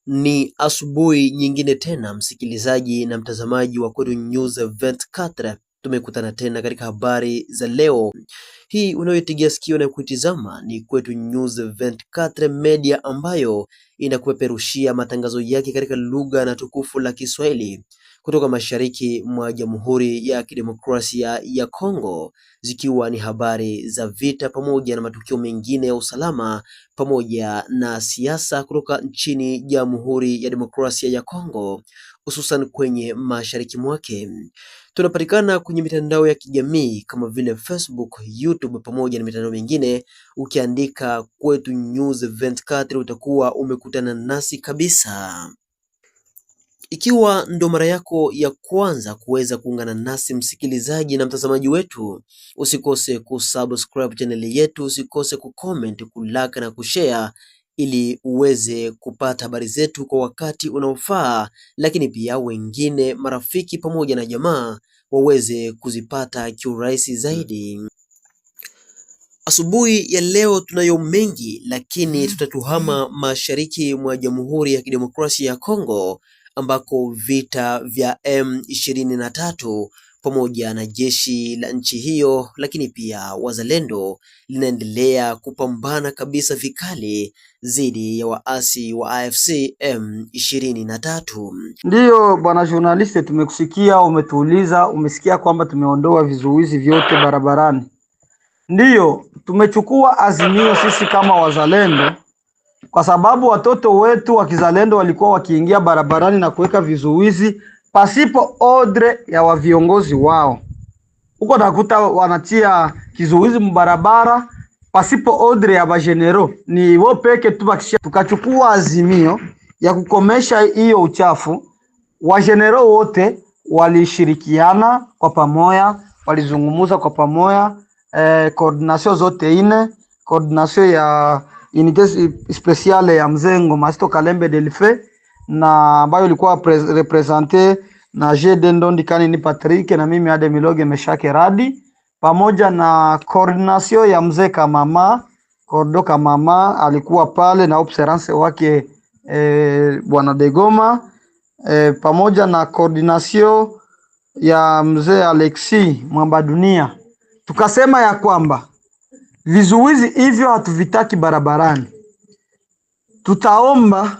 Ni asubuhi nyingine tena, msikilizaji na mtazamaji wa Kwetu News 24, tumekutana tena katika habari za leo. Hii unayotigia sikio na kuitizama ni Kwetu News 24 Media, ambayo inakupeperushia matangazo yake katika lugha na tukufu la Kiswahili kutoka mashariki mwa Jamhuri ya Kidemokrasia ya Kongo, zikiwa ni habari za vita pamoja na matukio mengine ya usalama pamoja na siasa kutoka nchini Jamhuri ya Demokrasia ya Kongo, hususan kwenye mashariki mwake. Tunapatikana kwenye mitandao ya kijamii kama vile Facebook, YouTube pamoja na mitandao mingine. Ukiandika Kwetu News 24 utakuwa umekutana nasi kabisa. Ikiwa ndo mara yako ya kwanza kuweza kuungana nasi, msikilizaji na mtazamaji wetu, usikose kusubscribe channel yetu, usikose kucomment, kulike na kushare ili uweze kupata habari zetu kwa wakati unaofaa, lakini pia wengine, marafiki pamoja na jamaa waweze kuzipata kiurahisi zaidi. Asubuhi ya leo tunayo mengi, lakini tutatuhama mashariki mwa Jamhuri ya Kidemokrasia ya Kongo ambako vita vya M23 pamoja na jeshi la nchi hiyo, lakini pia wazalendo, linaendelea kupambana kabisa vikali dhidi ya waasi wa AFC M23. Ndiyo bwana journalist, tumekusikia, umetuuliza, umesikia kwamba tumeondoa vizuizi vyote barabarani. Ndiyo, tumechukua azimio sisi kama wazalendo, kwa sababu watoto wetu wa kizalendo walikuwa wakiingia barabarani na kuweka vizuizi pasipo ordre ya wa viongozi wao. Huko nakuta wanatia kizuizi mbarabara pasipo ordre ya bajenero, ni wao peke tu bakishia. Tukachukua azimio ya kukomesha hiyo uchafu. Wajenero wote walishirikiana kwa pamoja, walizungumuza kwa pamoja, coordination zote ine, coordination ya unité spéciale ya Mzengo Masto Kalembe Delfe, na ambayo ilikuwa represente na Jede Ndondi Kanini Patrick na mimi Ade Miloge Meshake Radi, pamoja na coordination ya Mzee Kamama Kordoka Mama alikuwa pale na observance wake Bwana Degoma, pamoja na coordination ya Mzee Alexi Mwamba Dunia. Tukasema ya kwamba vizuizi hivyo hatuvitaki barabarani. Tutaomba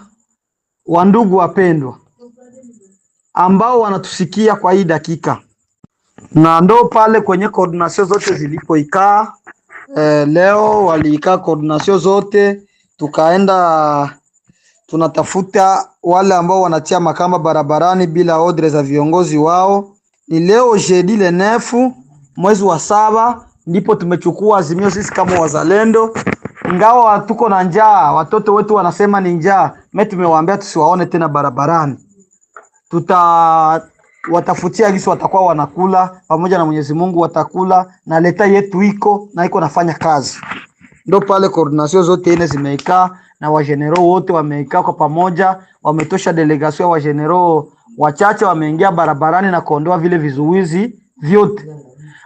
wandugu wapendwa ambao wanatusikia kwa hii dakika, na ndo pale kwenye coordination zote zilipoikaa, leo waliikaa coordination zote, tukaenda tunatafuta wale ambao wanatia makamba barabarani bila ordre za viongozi wao. Ni leo jeudi le 9 mwezi wa 7 ndipo tumechukua azimio sisi kama wazalendo. Ingawa tuko na njaa, watoto wetu wanasema ni njaa, mimi tumewaambia tusiwaone tena barabarani. Watafutia gisi watakuwa wanakula, pamoja na Mwenyezi Mungu watakula, na leta yetu iko na iko nafanya kazi. Ndio pale coordination zote ine zimeikaa na wajenero wote wameikaa kwa pamoja, wametosha delegation ya wajenero wachache, wameingia barabarani na kuondoa vile vizuizi vyote.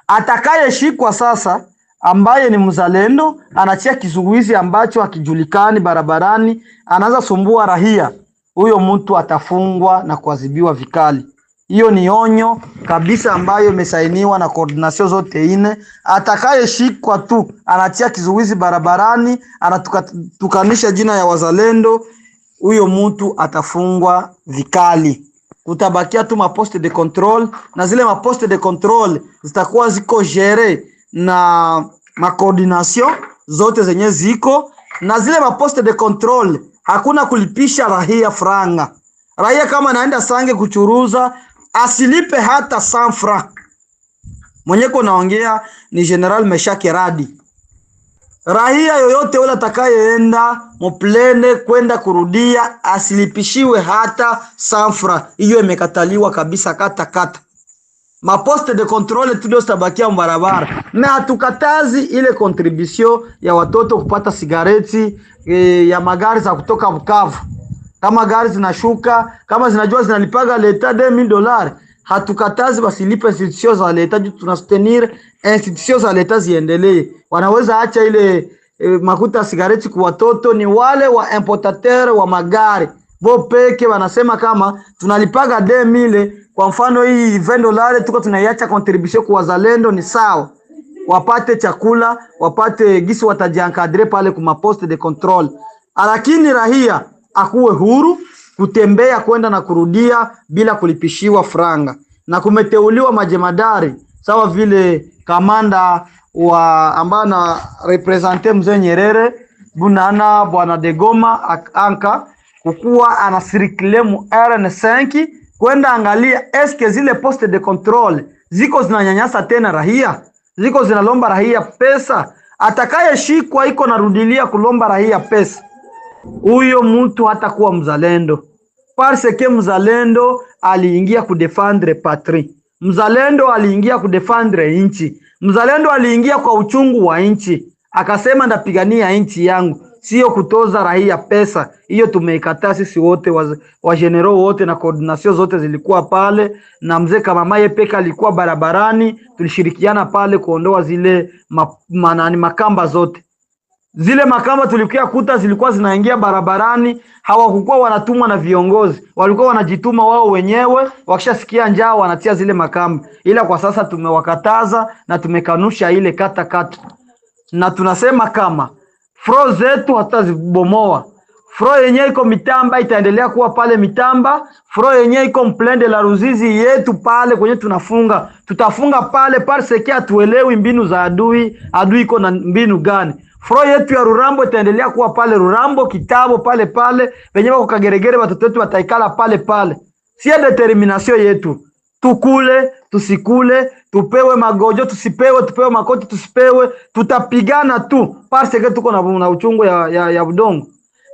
Atakayeshikwa sasa ambaye ni mzalendo anachia kizuizi ambacho hakijulikani barabarani, anaanza sumbua rahia, huyo mtu atafungwa na kuadhibiwa vikali. Hiyo ni onyo kabisa ambayo imesainiwa na coordination zote ine. Atakayeshikwa tu anachia kizuizi barabarani, anatukanisha jina ya wazalendo, huyo mtu atafungwa vikali. Kutabakia tu maposte de control, na zile maposte de control zitakuwa ziko gere na makoordination zote zenye ziko, na zile maposte de control hakuna kulipisha rahia franga. Rahia kama naenda Sange kuchuruza asilipe hata 100 francs. Mwenyeko naongea ni General Meshake Radi. Rahia yoyote wala atakayeenda moplene kwenda kurudia asilipishiwe hata 100 francs. Hiyo imekataliwa kabisa kata. Maposte de controle tudio stabakia mbarabara. Na hatukatazi ile contribution ya watoto kupata sigareti, ya magari za kutoka Bukavu. Kama gari zinashuka, kama zinajua zinalipaga leta $2000, hatukatazi basilipe institutions za leta, tunastenir institutions za leta ziendelee. Wanaweza acha ile makuta sigareti kwa watoto, ni wale wa importateur wa magari Bo peke wanasema kama tunalipaga 2000 kwa mfano hii $20 tuko tunaiacha contribution kwa wazalendo ni sawa. Wapate chakula, wapate gisi watajiankadre pale kuma poste de control. Lakini rahia akuwe huru kutembea kwenda na kurudia bila kulipishiwa franga. Na kumeteuliwa majemadari sawa vile kamanda wa ambao na represente mzee Nyerere Bunana bwana de Goma anka kukuwa anasirikile mu RN5 kwenda angalia eske zile poste de control ziko zinanyanyasa tena rahia, ziko zinalomba rahia pesa. Atakayeshikwa iko narudilia kulomba rahia pesa, huyo mtu hatakuwa mzalendo. Parce que mzalendo aliingia kudefendre patrie, mzalendo aliingia kudefendre inchi, mzalendo aliingia kwa uchungu wa inchi, akasema ndapigania inchi yangu, sio kutoza rahia pesa. Hiyo tumeikataa sisi wote, wa general wote na coordination zote zilikuwa pale, na mzee Kamamaye peka alikuwa barabarani, tulishirikiana pale kuondoa zile makamba zote. Zile makamba tulikuwa kuta zilikuwa zinaingia barabarani, hawakukuwa wanatumwa na viongozi, walikuwa wanajituma wao wenyewe, wakishasikia njaa wanatia zile makamba. Ila kwa sasa tumewakataza na tumekanusha ile kata. Na tunasema kama fro zetu hatazibomoa. Fro yenyewe iko Mitamba itaendelea kuwa pale Mitamba. Fro yenyewe iko Mplende la Ruzizi yetu pale kwenye tunafunga, tutafunga pale parce que atuelewi mbinu za adui iko na mbinu gani. Fro yetu ya Rurambo itaendelea kuwa pale Rurambo, Kitabo pale wenyewe kwa Kageregere watoto wetu wataikala pale. Sia determination yetu. Tukule, tusikule, tupewe magojo, tusipewe, tupewe makoti, tusipewe, tutapigana tu parce que tuko na uchungu ya udongo.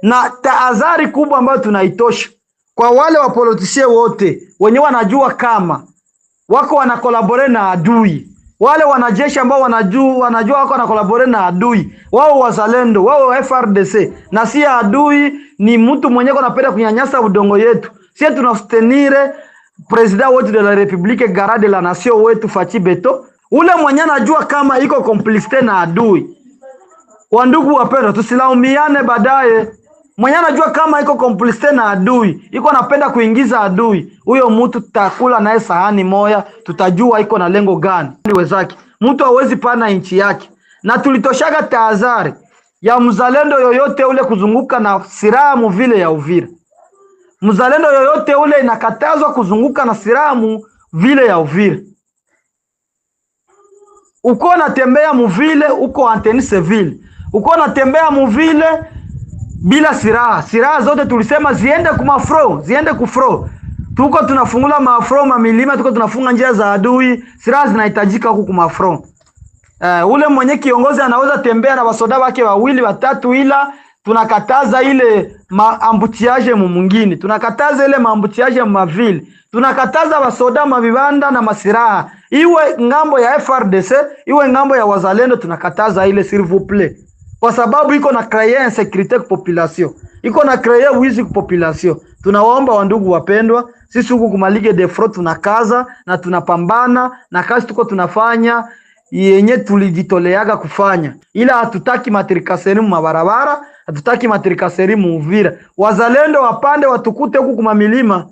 Na taadhari kubwa ambayo tunaitosha kwa wale wapolitisie wote wenye wanajua kama wako wanakolabore na adui, wale wanajeshi ambao wanajua wako wanakolabore na adui, wao wazalendo, wao FRDC, na si adui ni mtu mwenye anapenda kunyanyasa udongo yetu. Sisi tunastenire president wetu de la Republique garant de la nation wetu Fachi Beto, ule mwenye anajua kama iko complicité na adui. Wandugu wapendwa, tusilaumiane baadaye. Mwenye anajua kama iko complicité na adui, iko napenda kuingiza adui, huyo mtu tutakula naye sahani moya, tutajua iko na lengo gani wezake. Mtu hawezi pana inchi yake. Na tulitoshaga tahadhari ya mzalendo yoyote ule kuzunguka na silaha mvile ya Uvira. Mzalendo yoyote ule inakatazwa kuzunguka na silaha vile ya Uvira. Uko natembea mvile uko anteni civil, uko natembea mvile bila silaha. Silaha zote tulisema ziende kumafro, ziende kufro. Tuko tunafungula mafro mamilima, tuko tunafunga njia za adui, silaha zinahitajika huku kumafro. Ule mwenye kiongozi anaweza tembea na wasoda wake wawili watatu, ila tunakataza ile maambutiaje mwingine, tunakataza ile maambutiaje mavile, tunakataza wasoda mavibanda na masiraha, iwe ngambo ya FRDC iwe ngambo ya wazalendo, tunakataza ile s'il vous plaît, kwa sababu iko na créer insécurité kwa population, iko na créer wizi kwa population. Tunawaomba wandugu wapendwa, sisi huku kumalige de front tunakaza na tunapambana na kazi tuko tunafanya yenye tulijitoleaga kufanya, ila hatutaki matrikaseri mu mabarabara, hatutaki matrikaseri mu Uvira. Wazalendo wapande watukute huku kumamilima,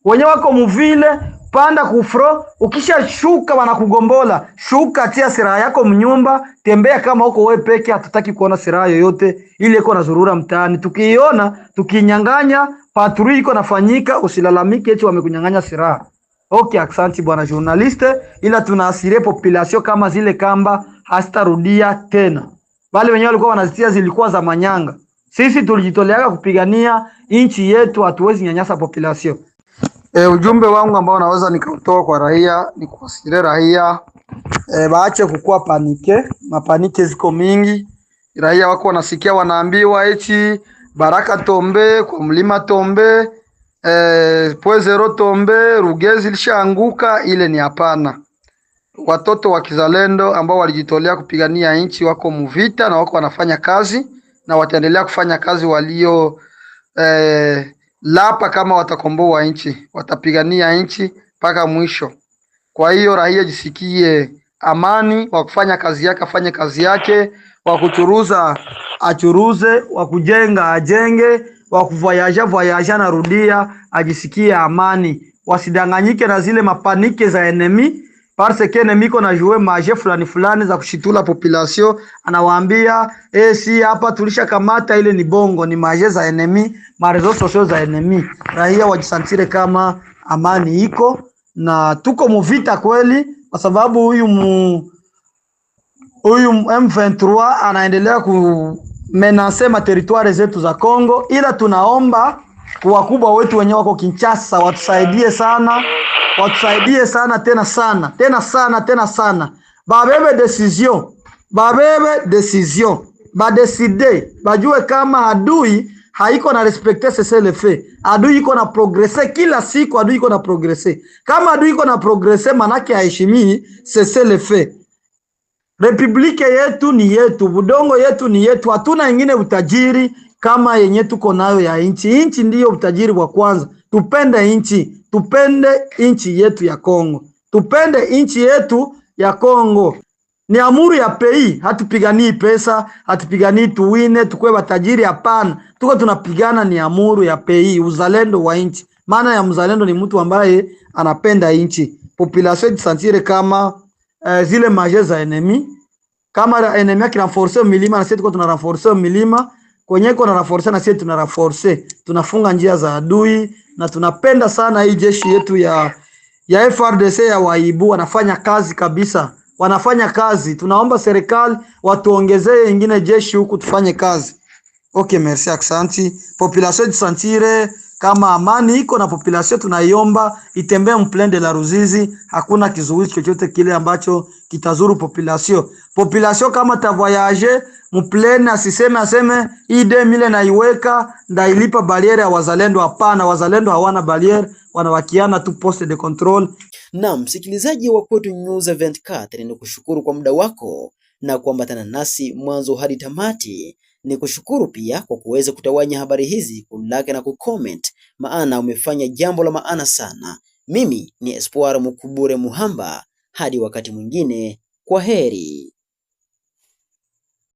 wenye wako muvile panda kufro, ukisha shuka wanakugombola, shuka tia silaha yako mnyumba, tembea kama huko wewe peke. Hatutaki kuona silaha yoyote ile iko na zurura mtaani, tukiiona tukinyang'anya patrui iko nafanyika, usilalamike eti wamekunyang'anya silaha. Okay, asante bwana journaliste, ila tunaasire population kama zile kamba hasitarudia tena. Wale wenyewe walikuwa wanazitia zilikuwa za manyanga. Sisi tulijitoleaga kupigania inchi yetu, hatuwezi nyanyasa population. Ujumbe wangu ambao naweza nikautoa kwa raia ni kuasire raia baache kukua panike. Mapanike ziko mingi. Raia wako wanasikia wanaambiwa eti Baraka tombe kwa mlima tombe, Poezero tombe, Rugezi lishaanguka. Ile ni hapana. Watoto wa kizalendo ambao walijitolea kupigania nchi wako muvita na wako wanafanya kazi na wataendelea kufanya kazi. Walio lapa kama watakomboa nchi, watapigania nchi mpaka mwisho. Kwa hiyo raia jisikie amani, wa kufanya kazi yake afanye kazi yake, wa kuchuruza achuruze, wa kujenga ajenge, wa kuvoyaja narudia ajisikie amani, wasidanganyike na zile mapanike za enemi parce que enemi iko na jouer maje fulani fulani za kushitula population. Anawaambia si hapa tulisha kamata, ile ni bongo, ni maje za enemi, marezo sosio za enemi. Raia wajisantire kama amani iko na tuko muvita kweli, kwa sababu huyu M23 anaendelea kumenase materitoire zetu za Kongo, ila tunaomba kwa wakubwa wetu wenyewe wako Kinshasa watusaidie sana, watusaidie sana tena sana, babebe decision, badeside, bajue kama adui haiko na respecter cessez-le-feu. Adui iko na progresser kila siku, adui iko na progresser. Kama adui iko na progresser, manake haheshimii cessez-le-feu. Republike yetu ni yetu, budongo yetu ni yetu, hatuna ingine utajiri kama yenye tuko nayo ya inchi. Inchi ndiyo utajiri wa kwanza. Tupende inchi, tupende inchi yetu ya Kongo, tupende inchi yetu ya Kongo. Ni amuru ya pei, hatupiganii pesa, hatupiganii tuwine, tukwe watajiri, hapana. Tuko tunapigana ni amuru ya pei, uzalendo wa inchi. Maana ya mzalendo ni mtu ambaye anapenda inchi. Population jisantire kama zile maje za enemi, kama enemi akirenforce milima na sisi tuko tunarenforce milima, kwenye kuna renforce na sisi tunarenforce, tunafunga njia za adui. Na tunapenda sana hii jeshi yetu ya FRDC ya waibu, wanafanya kazi kabisa, wanafanya kazi. Tunaomba serikali watuongezee ingine jeshi huku tufanye kazi. Okay, merci, aksanti. Population jisantire kama amani iko, na population tunaiomba itembee mplende la Ruzizi. Hakuna kizuizi chochote kile ambacho kitazuru population. Population kama ta voyage mplene, aseme hii 2000 naiweka ndailipa bariere ya wazalendo. Hapana, wazalendo hawana bariere, wanawakiana tu poste de control. Na msikilizaji wa Kwetu News 24, ni kushukuru kwa muda wako na kuambatana nasi mwanzo hadi tamati. Ni kushukuru pia kwa kuweza kutawanya habari hizi, kulike na kucomment, maana umefanya jambo la maana sana. Mimi ni Espoir Mukubure Muhamba, hadi wakati mwingine, kwa heri.